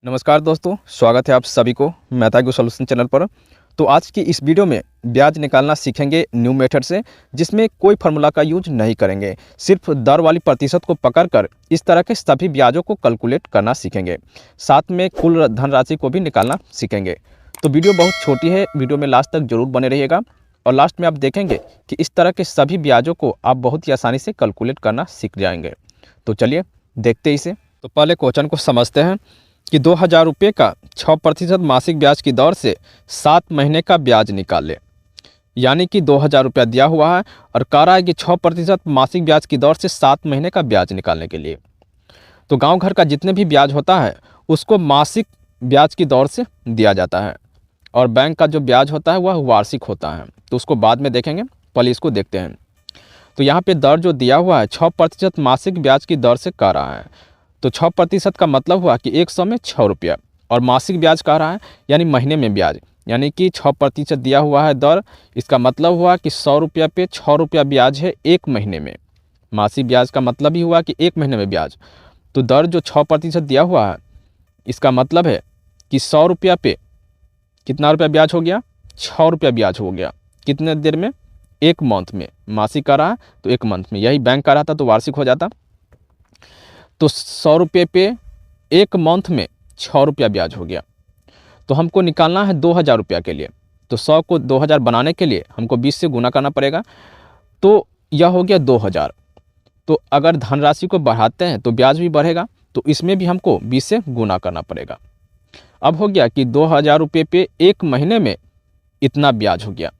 नमस्कार दोस्तों, स्वागत है आप सभी को मेहता सॉल्यूशन चैनल पर। तो आज की इस वीडियो में ब्याज निकालना सीखेंगे न्यू मेथड से, जिसमें कोई फार्मूला का यूज नहीं करेंगे। सिर्फ दर वाली प्रतिशत को पकड़कर इस तरह के सभी ब्याजों को कैलकुलेट करना सीखेंगे। साथ में कुल धनराशि को भी निकालना सीखेंगे। तो वीडियो बहुत छोटी है, वीडियो में लास्ट तक जरूर बने रहिएगा और लास्ट में आप देखेंगे कि इस तरह के सभी ब्याजों को आप बहुत ही आसानी से कैलकुलेट करना सीख जाएंगे। तो चलिए देखते इसे। तो पहले क्वेश्चन को समझते हैं कि 2000 रुपये का 6% मासिक ब्याज की दर से 7 महीने का ब्याज निकाले। यानी कि 2000 रुपया दिया हुआ है और कह रहा है कि 6% मासिक ब्याज की दर से 7 महीने का ब्याज निकालने के लिए। तो गांव घर का जितने भी ब्याज होता है उसको मासिक ब्याज की दर से दिया जाता है और बैंक का जो ब्याज होता है वह वार्षिक होता है। तो उसको बाद में देखेंगे, पहले इसको देखते हैं। तो यहाँ पे दर जो दिया हुआ है 6% मासिक ब्याज की दर से कह रहा है। तो 6% का मतलब हुआ कि 100 में 6 रुपया और मासिक ब्याज कह रहा है यानी महीने में ब्याज, यानी कि 6% दिया हुआ है दर। इसका मतलब हुआ कि 100 रुपया पे 6 रुपया ब्याज है एक महीने में। मासिक ब्याज का मतलब ही हुआ कि एक महीने में ब्याज। तो दर जो 6% दिया हुआ है इसका मतलब है कि 100 रुपया पे कितना रुपया ब्याज हो गया, 6 रुपया ब्याज हो गया। कितने देर में, एक मंथ में। मासिक का रहा तो एक मंथ में, यही बैंक का रहा था तो वार्षिक हो जाता। तो 100 रुपये पे एक मंथ में 6 रुपया ब्याज हो गया। तो हमको निकालना है 2000 रुपया के लिए। तो 100 को 2000 बनाने के लिए हमको 20 से गुना करना पड़ेगा। तो यह हो गया 2000। तो अगर धनराशि को बढ़ाते हैं तो ब्याज भी बढ़ेगा, तो इसमें भी हमको 20 से गुना करना पड़ेगा। अब हो गया कि 2000 रुपये पे एक महीने में इतना ब्याज हो गया,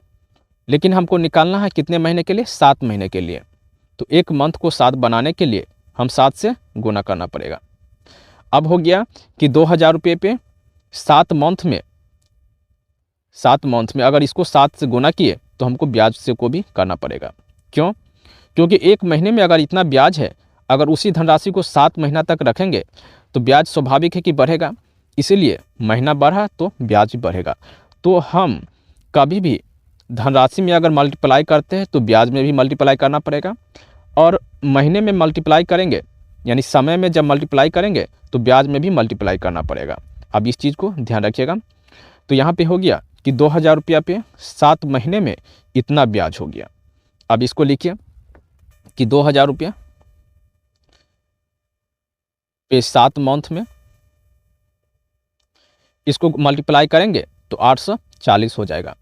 लेकिन हमको निकालना है कितने महीने के लिए, 7 महीने के लिए। तो एक मंथ को 7 बनाने के लिए हम 7 से गुना करना पड़ेगा। अब हो गया कि 2000 रुपये पे 7 मंथ में अगर इसको 7 से गुना किए तो हमको ब्याज से को भी करना पड़ेगा। क्यों? क्योंकि एक महीने में अगर इतना ब्याज है, अगर उसी धनराशि को 7 महीना तक रखेंगे तो ब्याज स्वाभाविक है कि बढ़ेगा। इसीलिए महीना बढ़ा तो ब्याज भी बढ़ेगा। तो हम कभी भी धनराशि में अगर मल्टीप्लाई करते हैं तो ब्याज में भी मल्टीप्लाई करना पड़ेगा, और महीने में मल्टीप्लाई करेंगे यानी समय में जब मल्टीप्लाई करेंगे तो ब्याज में भी मल्टीप्लाई करना पड़ेगा। अब इस चीज़ को ध्यान रखिएगा। तो यहाँ पे हो गया कि 2000 रुपया पे 7 महीने में इतना ब्याज हो गया। अब इसको लिखिए कि 2000 रुपया पे 7 मंथ में, इसको मल्टीप्लाई करेंगे तो 840 हो जाएगा।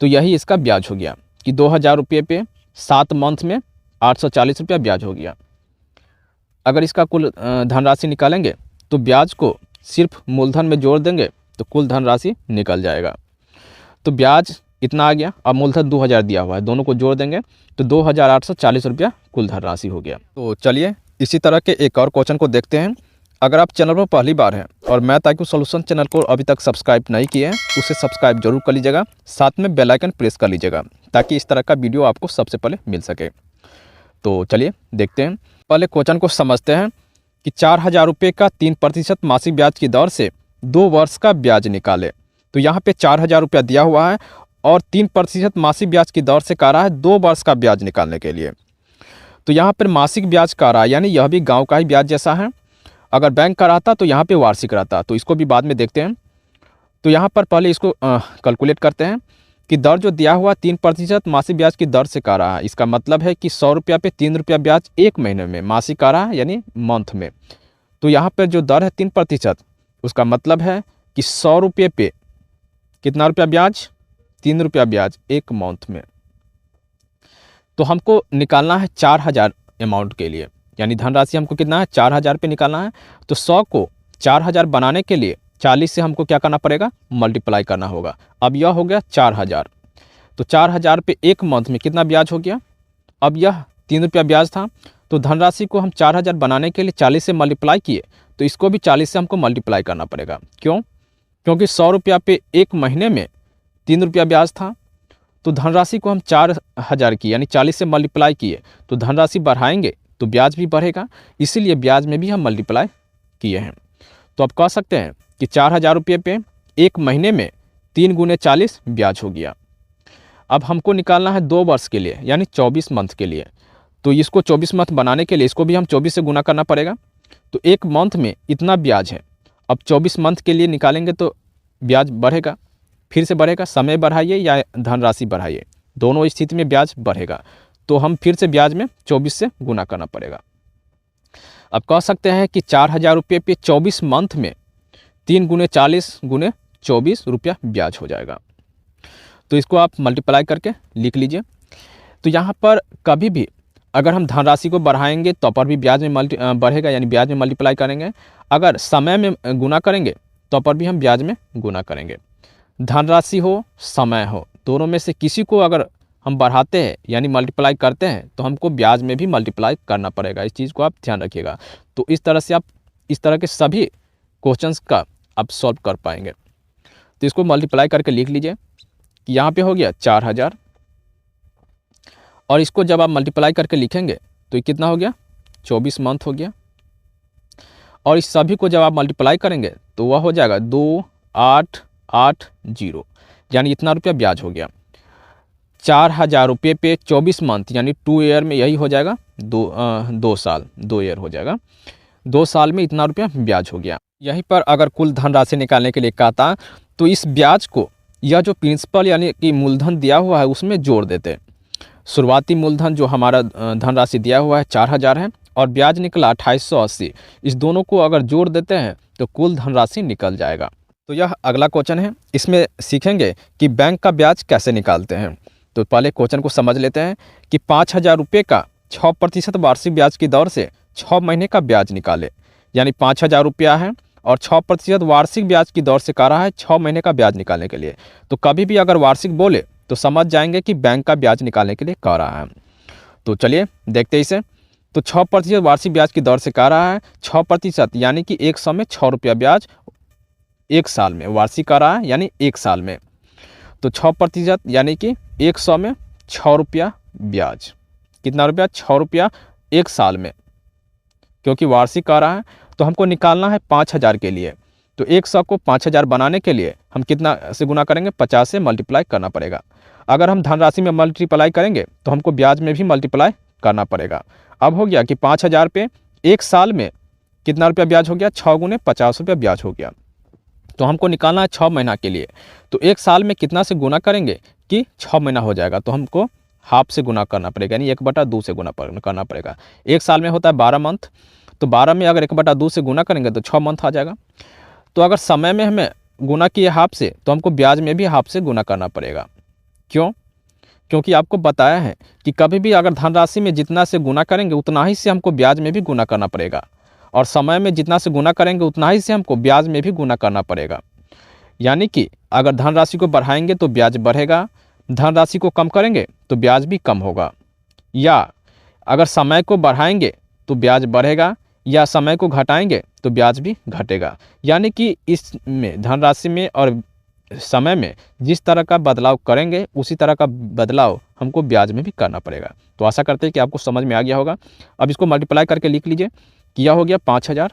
तो यही इसका ब्याज हो गया कि 2000 रुपये पे 7 मंथ में 840 रुपया ब्याज हो गया। अगर इसका कुल धनराशि निकालेंगे तो ब्याज को सिर्फ मूलधन में जोड़ देंगे तो कुल धनराशि निकल जाएगा। तो ब्याज इतना आ गया, अब मूलधन 2000 दिया हुआ है, दोनों को जोड़ देंगे तो 2840 रुपया कुल धनराशि हो गया। तो चलिए इसी तरह के एक और क्वेश्चन को देखते हैं। अगर आप चैनल पर पहली बार हैं और मेहता सॉल्यूशन चैनल को अभी तक सब्सक्राइब नहीं किए हैं तो उसे सब्सक्राइब जरूर कर लीजिएगा, साथ में बेल आइकन प्रेस कर लीजिएगा ताकि इस तरह का वीडियो आपको सबसे पहले मिल सके। तो चलिए देखते हैं। पहले क्वेश्चन को समझते हैं कि 4000 रुपये का 3% मासिक ब्याज की दर से 2 वर्ष का ब्याज निकाले। तो यहाँ पे 4000 रुपया दिया हुआ है और 3% मासिक ब्याज की दर से कह रहा है 2 वर्ष का ब्याज निकालने के लिए। तो यहाँ पर मासिक ब्याज कह रहा है, यानी यह भी गाँव का ही ब्याज जैसा है। अगर बैंक का रहता तो यहाँ पे वार्षिक रहता, तो इसको भी बाद में देखते हैं। तो यहाँ पर पहले इसको कैलकुलेट करते हैं कि दर जो दिया हुआ 3% मासिक ब्याज की दर से कह रहा है। इसका मतलब है कि 100 रुपया पे 3 रुपया ब्याज एक महीने में, मासिक कह रहा है यानी मंथ में। तो यहाँ पर जो दर है 3%, उसका मतलब है कि 100 रुपये पे कितना रुपया ब्याज, 3 रुपया ब्याज एक मंथ में। तो हमको निकालना है 4000 अमाउंट के लिए, यानी धनराशि हमको कितना है, 4000 पे निकालना है। तो 100 को 4000 बनाने के लिए 40 से हमको क्या करना पड़ेगा, मल्टीप्लाई करना होगा। अब यह हो गया 4000। तो 4000 पे एक मंथ में कितना ब्याज हो गया। अब यह 3 रुपया ब्याज था, तो धनराशि को हम 4000 बनाने के लिए 40 से मल्टीप्लाई किए, तो इसको भी 40 से हमको मल्टीप्लाई करना पड़ेगा। क्यों? क्योंकि 100 रुपया पे एक महीने में 3 रुपया ब्याज था। तो धनराशि को हम 4000 की यानी 40 से मल्टीप्लाई किए, तो धनराशि बढ़ाएंगे तो ब्याज भी बढ़ेगा, इसीलिए ब्याज में भी हम मल्टीप्लाई किए हैं। तो आप कह सकते हैं कि 4000 रुपये पे एक महीने में 3 गुने 40 ब्याज हो गया। अब हमको निकालना है 2 वर्ष के लिए यानी 24 मंथ के लिए। तो इसको 24 मंथ बनाने के लिए इसको भी हम 24 से गुना करना पड़ेगा। तो एक मंथ में इतना ब्याज है। अब 24 मंथ के लिए निकालेंगे तो ब्याज बढ़ेगा, फिर से बढ़ेगा। समय बढ़ाइए या धनराशि बढ़ाइए, दोनों स्थिति में ब्याज बढ़ेगा। तो हम फिर से ब्याज में 24 से गुना करना पड़ेगा। अब कह सकते हैं कि 4,000 रुपये पे 24 मंथ में 3 गुने 40 गुने 24 रुपया ब्याज हो जाएगा। तो इसको आप मल्टीप्लाई करके लिख लीजिए। तो यहाँ पर कभी भी अगर हम धनराशि को बढ़ाएंगे तो पर भी ब्याज में बढ़ेगा, यानी ब्याज में मल्टीप्लाई करेंगे। अगर समय में गुना करेंगे तो पर भी हम ब्याज में गुना करेंगे। धनराशि हो समय हो, दोनों में से किसी को अगर हम बढ़ाते हैं यानी मल्टीप्लाई करते हैं तो हमको ब्याज में भी मल्टीप्लाई करना पड़ेगा। इस चीज़ को आप ध्यान रखिएगा। तो इस तरह से आप इस तरह के सभी क्वेश्चंस का आप सॉल्व कर पाएंगे। तो इसको मल्टीप्लाई करके लिख लीजिए कि यहाँ पे हो गया 4,000, और इसको जब आप मल्टीप्लाई करके लिखेंगे तो ये कितना हो गया, 24 मंथ हो गया। और इस सभी को जब आप मल्टीप्लाई करेंगे तो वह हो जाएगा 2,880, यानी इतना रुपया ब्याज हो गया। 4,000 रुपये पे 24 मंथ यानी 2 ईयर में यही हो जाएगा 2 साल, 2 ईयर हो जाएगा। 2 साल में इतना रुपया ब्याज हो गया। यहीं पर अगर कुल धनराशि निकालने के लिए कहता तो इस ब्याज को यह जो प्रिंसिपल यानी कि मूलधन दिया हुआ है उसमें जोड़ देते। शुरुआती मूलधन जो हमारा धनराशि दिया हुआ है 4,000 है और ब्याज निकला 2,880, इस दोनों को अगर जोड़ देते हैं तो कुल धनराशि निकल जाएगा। तो यह अगला क्वेश्चन है, इसमें सीखेंगे कि बैंक का ब्याज कैसे निकालते हैं। तो पहले क्वेश्चन को समझ लेते हैं कि 5,000 रुपये का 6% वार्षिक ब्याज की दर से 6 महीने का ब्याज निकाले। यानी 5,000 रुपया है और 6% वार्षिक ब्याज की दर से कह रहा है 6 महीने का ब्याज निकालने के लिए। तो कभी भी अगर वार्षिक बोले तो समझ जाएंगे कि बैंक का ब्याज निकालने के लिए कह रहा है। तो चलिए देखते हैं इसे। तो 6% वार्षिक ब्याज की दर से कह रहा है 6% यानी कि 100 में 6 रुपया ब्याज 1 साल में, वार्षिक कह रहा है यानी 1 साल में। तो 6% यानी कि 100 में 6 रुपया ब्याज, कितना रुपया, 6 रुपया 1 साल में, क्योंकि वार्षिक कह रहा है। तो हमको निकालना है 5,000 के लिए। तो 100 को 5,000 बनाने के लिए हम कितना से गुना करेंगे, 50 से मल्टीप्लाई करना पड़ेगा। अगर हम धनराशि में मल्टीप्लाई करेंगे तो हमको ब्याज में भी मल्टीप्लाई करना पड़ेगा। अब हो गया कि 5,000 पे 1 साल में कितना रुपया ब्याज हो गया, 6 गुने 50 रुपया ब्याज हो गया। तो हमको निकालना है 6 महीना के लिए। तो 1 साल में कितना से गुना करेंगे कि 6 महीना हो जाएगा। तो हमको हाफ से गुना करना पड़ेगा, यानी 1/2 से गुना करना पड़ेगा। 1 साल में होता है 12 मंथ, तो 12 में अगर 1/2 से गुना करेंगे तो 6 मंथ आ जाएगा। तो अगर समय में हमें गुना किए हाफ से तो हमको ब्याज में भी हाफ से गुना करना पड़ेगा। क्यों? क्योंकि आपको बताया है कि कभी भी अगर धनराशि में जितना से गुना करेंगे उतना ही से हमको ब्याज में भी गुना करना पड़ेगा, और समय में जितना से गुना करेंगे उतना ही से हमको ब्याज में भी गुना करना पड़ेगा। यानी कि अगर धनराशि को बढ़ाएंगे तो ब्याज बढ़ेगा, धनराशि को कम करेंगे तो ब्याज भी कम होगा, या अगर समय को बढ़ाएंगे तो ब्याज बढ़ेगा, या समय को घटाएंगे तो ब्याज भी घटेगा। यानी कि इसमें धनराशि में और समय में जिस तरह का बदलाव करेंगे उसी तरह का बदलाव हमको ब्याज में भी करना पड़ेगा। तो आशा करते हैं कि आपको समझ में आ गया होगा। अब इसको मल्टीप्लाई करके लिख लीजिए कि यह हो गया 5,000,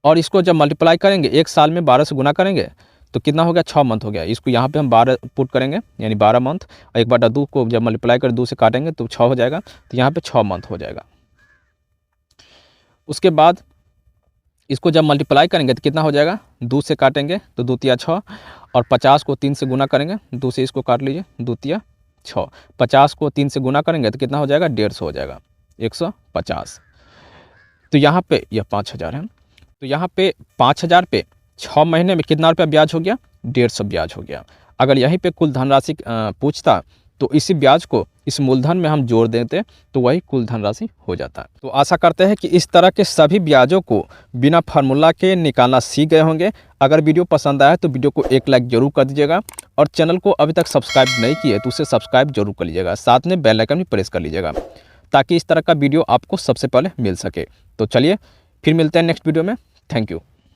और इसको जब मल्टीप्लाई करेंगे 1 साल में 12 से गुना करेंगे तो कितना हो गया, 6 मंथ हो गया। इसको यहाँ पे हम 12 पुट करेंगे यानी 12 मंथ, और 1/2 को जब मल्टीप्लाई कर 2 से काटेंगे तो 6 हो जाएगा। तो यहाँ पे 6 मंथ हो जाएगा। उसके बाद इसको जब मल्टीप्लाई करेंगे तो कितना हो जाएगा, 2 से काटेंगे तो 2 तिया 6, और 50 को 3 से गुना करेंगे, 2 से इसको काट लीजिए, 2 तिया 6। 50 को 3 से गुना करेंगे तो कितना हो जाएगा, 150 हो जाएगा, 150। तो यहाँ पे यह 5,000 है। तो यहाँ पे 5,000 पे 6 महीने में कितना रुपया ब्याज हो गया, 150 ब्याज हो गया। अगर यहीं पे कुल धनराशि पूछता तो इसी ब्याज को इस मूलधन में हम जोड़ देते तो वही कुल धनराशि हो जाता। तो आशा करते हैं कि इस तरह के सभी ब्याजों को बिना फार्मूला के निकालना सीख गए होंगे। अगर वीडियो पसंद आया तो वीडियो को एक लाइक जरूर कर दीजिएगा, और चैनल को अभी तक सब्सक्राइब नहीं किए तो उसे सब्सक्राइब जरूर कर लीजिएगा, साथ में बेल आइकन भी प्रेस कर लीजिएगा ताकि इस तरह का वीडियो आपको सबसे पहले मिल सके। तो चलिए फिर मिलते हैं नेक्स्ट वीडियो में। Thank you.